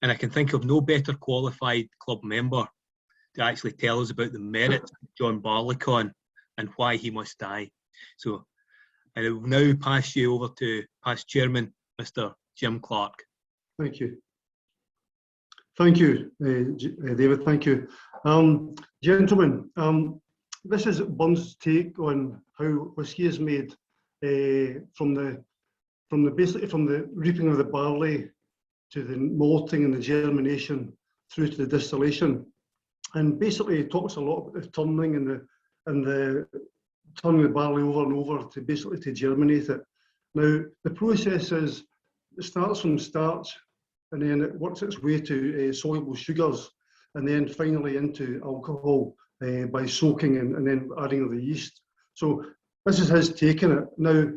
And I can think of no better qualified club member to actually tell us about the merits of John Barleycorn and why he must die. So I will now pass you over to past chairman, Mr. Jim Clark. Thank you. Thank you, David. Thank you. Gentlemen, this is Burn's take on how whisky is made from the reaping of the barley to the malting and the germination through to the distillation. And basically it talks a lot about the turning and the turning the barley over and over to basically to germinate it. Now the process is, it starts from starch and then it works its way to soluble sugars and then finally into alcohol by soaking and then adding the yeast. So this is his take on it. Now,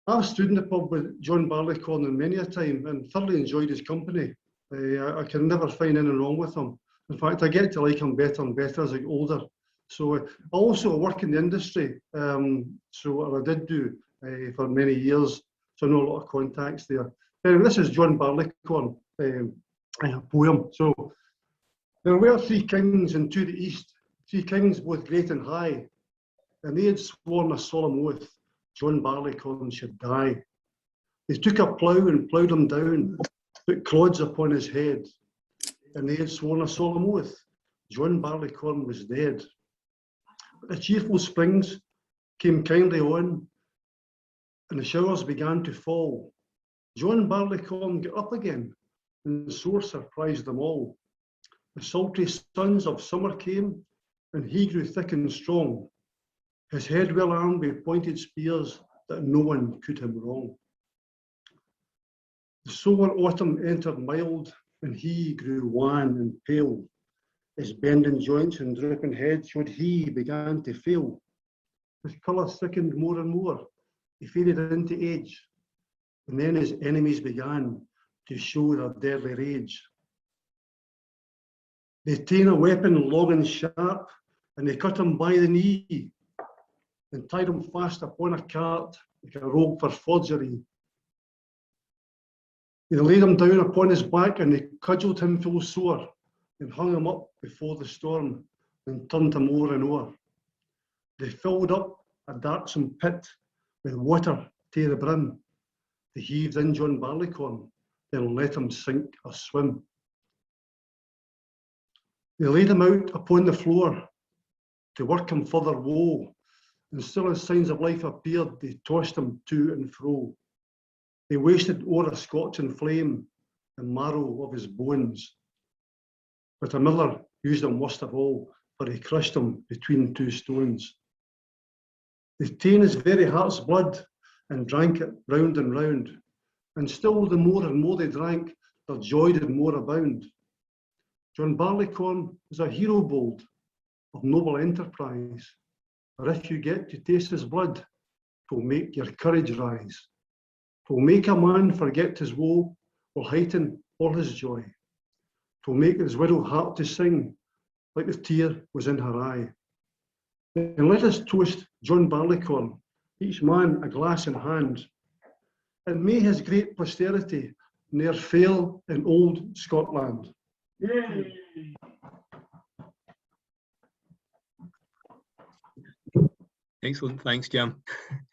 I've stood in the pub with John Barleycorn many a time and thoroughly enjoyed his company. I can never find anything wrong with him. In fact, I get to like him better and better as I get older. So I also work in the industry, so I did do for many years, so I know a lot of contacts there. This is John Barleycorn poem. So there were 3 kings into the east, 3 kings both great and high, and they had sworn a solemn oath, John Barleycorn should die. They took a plough and ploughed him down, put clods upon his head, and they had sworn a solemn oath, John Barleycorn was dead. But the cheerful springs came kindly on, and the showers began to fall. John Barleycorn got up again, and sore surprised them all. The sultry suns of summer came, and he grew thick and strong, his head well armed with pointed spears that no one could him wrong. The sober autumn entered mild, and he grew wan and pale. His bending joints and drooping head showed he began to fail. His colour thickened more and more, he faded into age, and then his enemies began to show their deadly rage. They ta'en a weapon long and sharp, and they cut him by the knee, and tied him fast upon a cart like a rogue for forgery. They laid him down upon his back, and they cudgelled him full sore, and hung him up before the storm, and turned him o'er and o'er. They filled up a darksome pit with water to the brim. They heaved in John Barleycorn, then let him sink or swim. They laid him out upon the floor to work him further woe, and still as signs of life appeared, they tossed him to and fro. They wasted o'er a scorching flame the marrow of his bones. But a miller used him worst of all, for he crushed him between 2 stones. They ta'en his very heart's blood and drank it round and round, and still the more and more they drank, their joy did more abound. John Barleycorn was a hero bold, of noble enterprise, for if you get to taste his blood, 'twill make your courage rise. 'Twill make a man forget his woe, will heighten all his joy. 'Twill make his widow heart to sing, like the tear was in her eye. And let us toast John Barleycorn, each man a glass in hand, and may his great posterity ne'er fail in old Scotland. Yay! Excellent, thanks, Jim.